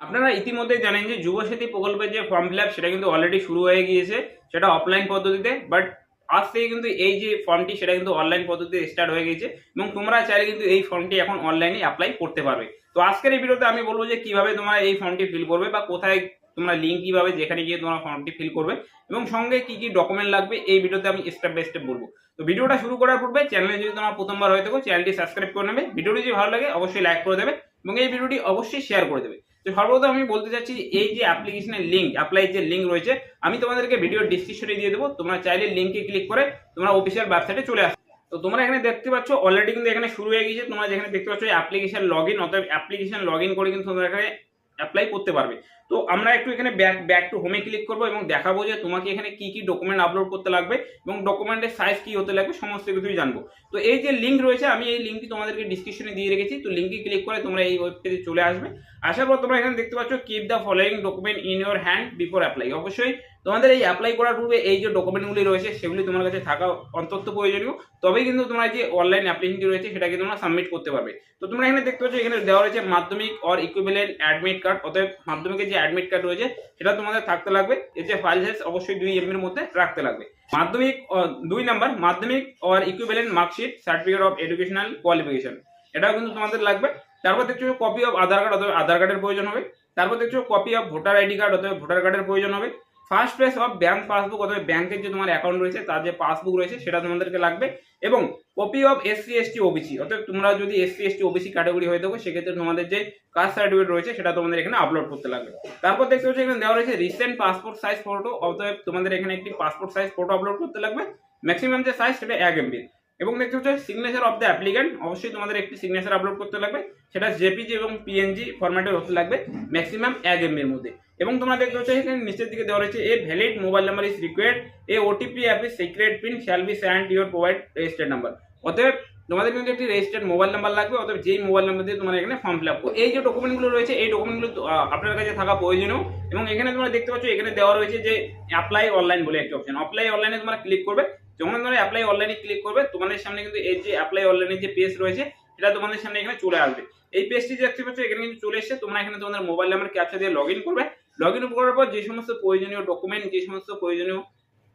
আপনারা ইতিমধ্যে জানেন যে যুবসাথী প্রকল্পের যে ফর্ম ফিল আপ সেটা কিন্তু অলরেডি শুরু হয়ে গিয়েছে, সেটা অফলাইন পদ্ধতিতে। বাট আজ থেকে কিন্তু এই যে ফর্মটি সেটা কিন্তু অনলাইন পদ্ধতিতে স্টার্ট হয়ে গেছে এবং তোমরা চাইলে কিন্তু এই ফর্মটি এখন অনলাইনে অ্যাপ্লাই করতে পারবে। তো আজকের এই ভিডিওতে আমি বলবো যে কিভাবে তোমরা এই ফর্মটি ফিল করবে বা কোথায় তোমরা লিঙ্ক কিভাবে যেখানে গিয়ে তোমরা ফর্মটি ফিল করবে এবং সঙ্গে কি কি ডকুমেন্ট লাগবে এই ভিডিওতে আমি স্টেপ বাই স্টেপ বলবো। তো ভিডিওটা শুরু করার পূর্বে চ্যানেলে যদি তোমরা প্রথমবার হয়ে থাকো চ্যানেলটি সাবস্ক্রাইব করে নেবে, ভিডিওটি যদি ভালো লাগে অবশ্যই লাইক করে দেবে এবং এই ভিডিওটি অবশ্যই শেয়ার করে দেবে। তো সর্বপ্রথম আমি বলতে চাচ্ছি যে এই যে অ্যাপ্লিকেশনের লিঙ্ক অ্যাপ্লাই যে লিঙ্ক রয়েছে আমি তোমাদেরকে ভিডিও ডিসক্রিপশনে দিয়ে দেবো, তোমরা চাইলে লিঙ্কে ক্লিক করে তোমরা অফিসিয়াল ওয়েবসাইটে চলে আসো। তো তোমরা এখানে দেখতে পাচ্ছ অলরেডি কিন্তু এখানে শুরু হয়ে গেছে, তোমরা যেখানে দেখতে পাচ্ছ অ্যাপ্লিকেশন লগ ইন, অর্থাৎ অ্যাপ্লিকেশন লগ ইন করে কিন্তু তোমরা এখানে অ্যাপ্লাই করতে পারবে। তো আমরা একটু এখানে ব্যাক টু হোমে ক্লিক করবো এবং দেখাবো যে তোমাকে এখানে কি কি ডকুমেন্ট আপলোড করতে লাগবে এবং ডকুমেন্টের সাইজ কি হতে লাগবে সমস্ত কিছুই জানবো। তো এই যে লিঙ্ক রয়েছে আমি এই লিঙ্কটি তোমাদেরকে ডিসক্রিপশনে দিয়ে রেখেছি, তো লিঙ্কে ক্লিক করে তোমরা এই ওয়েব পেজে চলে আসবে। আসার পর তোমরা এখানে দেখতে পাচ্ছ keep the following document in your hand before apply. অবশ্যই তোমাদের এই অ্যাপ্লাই করার পূর্বে এই যে ডকুমেন্টগুলি রয়েছে সেগুলি তোমার কাছে থাকা অত্যন্ত প্রয়োজনীয়, তবেই কিন্তু তোমরা যে অনলাইন অ্যাপ্লিকেশনটি রয়েছে সেটাকে তোমরা সাবমিট করতে পারবে। তো তোমরা এখানে দেখতে পাচ্ছ এখানে দেওয়া রয়েছে মাধ্যমিক অর ইকুইভ্যালেন্ট অ্যাডমিট কার্ড, অর্থাৎ মাধ্যমিকের যে অ্যাডমিট কার্ড রয়েছে সেটা তোমাদের থাকতে লাগবে। এর যে ফাইল সাইজ অবশ্যই 2 MB এর মধ্যে রাখতে লাগবে। মাধ্যমিক 2 নাম্বার মাধ্যমিক or equivalent marksheet certificate of educational qualification, এটাও কিন্তু তোমাদের লাগবে। তারপর দেখছো কপি অফ আধার কার্ড, অথবা আধার কার্ডের প্রয়োজন হবে। তারপর দেখছো copy of voter ID card, অথবা ভোটার কার্ডের প্রয়োজন হবে। First page of bank passbook, অথবা ব্যাংকের যে তোমার অ্যাকাউন্ট রয়েছে তার যে পাসবুক রয়েছে সেটা তোমাদেরকে লাগবে। এবং copy of SC ST OBC, অর্থাৎ তোমরা যদি SC ST OBC ক্যাটাগরি হয়ে থাকো সেক্ষেত্রে তোমাদের যে কাস্ট সার্টিফিকেট রয়েছে সেটা তোমাদের এখানে আপলোড করতে লাগবে। তারপর দেখতে পাচ্ছ এখানে দেওয়া রয়েছে রিসেন্ট পাসপোর্ট সাইজ ফটো, অতএব তোমাদের এখানে একটি পাসপোর্ট সাইজ ফটো আপলোড করতে লাগবে। ম্যাক্সিমাম যে সাইজ সেটা 1 MB। এবং দেখতে পাচ্ছ সিগনেচার অফ দ্য অ্যাপ্লিক্যান্ট, অবশ্যই তোমাদের একটি সিগনেচার আপলোড করতে লাগবে, সেটা JPG এবং PNG ফরম্যাটের হতে লাগবে, ম্যাক্সিমাম 1 MB এর মধ্যে। এবং তোমরা দেখতে পাচ্ছ এখানে নিচের দিকে দেওয়া রয়েছে a valid mobile number is required, A OTP app is secret pin shall be sent your provide registered number. অতএব তোমাদের কিন্তু একটি রেজিস্টার্ড মোবাইল নাম্বার লাগবে, অতএব যেই মোবাইল নাম্বার দিয়ে তোমরা এখানে ফর্ম ফিল আপ করো। এই যে ডকুমেন্টগুলো রয়েছে এই ডকুমেন্টগুলো আপনার কাছে থাকা প্রয়োজনীয়। এবং এখানে তোমরা দেখতে পাচ্ছ এখানে দেওয়া রয়েছে যে অ্যাপ্লাই অনলাইন বলে একটি অপশন, অ্যাপ্লাই অনলাইনে তোমরা ক্লিক করবে। যখন তোমরা অ্যাপ্লাই অনলাইনে ক্লিক করবে তোমাদের সামনে কিন্তু এই যে অ্যাপ্লাই অনলাইনের যে পেজ রয়েছে সেটা তোমাদের সামনে এখানে চলে আসবে। এই পেজটি দেখতে পাচ্ছ এখানে কিন্তু চলে এসেছে, তোমরা এখানে তোমাদের মোবাইল নাম্বার ক্যাপচা দিয়ে লগ ইন করবে। লগ ইন করার পর যে সমস্ত প্রয়োজনীয় ডকুমেন্ট, যে সমস্ত প্রয়োজনীয়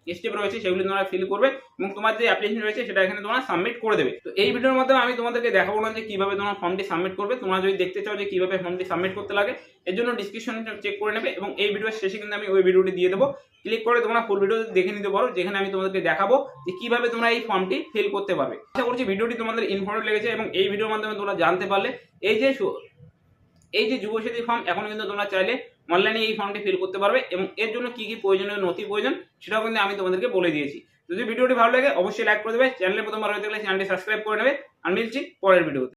স্টেপ রয়েছে সেগুলি তোমরা ফিল করবে এবং তোমার যে অ্যাপ্লিকেশন রয়েছে সেটা এখানে তোমরা সাবমিট করে দেবে। তো এই ভিডিওর মাধ্যমে আমি তোমাদেরকে দেখাবো না যে কিভাবে তোমরা ফর্মটি সাবমিট করবে। তোমরা যদি দেখতে চাও যে কিভাবে ফর্মটি সাবমিট করতে লাগে এর জন্য ডিসক্রিপশন চেক করে নেবে এবং এই ভিডিওর শেষে কিন্তু আমি ওই ভিডিওটি দিয়ে দেবো, ক্লিক করে তোমরা ফুল ভিডিও দেখে নিতে পারো, যেখানে আমি তোমাদেরকে দেখাবো যে কিভাবে তোমরা এই ফর্মটি ফিল করতে পারবে। আশা করছি ভিডিওটি তোমাদের ইনফরমেটিভ লেগেছে এবং এই ভিডিওর মাধ্যমে তোমরা জানতে পারলে এই যে যুবসাথী ফর্ম এখন কিন্তু তোমরা চাইলে অনলাইনে এই ফর্মটি ফিল করতে পারবে এবং এর জন্য কি কি প্রয়োজনীয় নথি প্রয়োজন সেটাও কিন্তু আমি তোমাদেরকে বলে দিয়েছি। যদি ভিডিওটি ভালো লাগে অবশ্যই লাইক করে দেবে, চ্যানেলে প্রথমবার হয়ে থাকলে চ্যানেলটি সাবস্ক্রাইব করে নেবে। আর মিলছি পরের ভিডিওতে।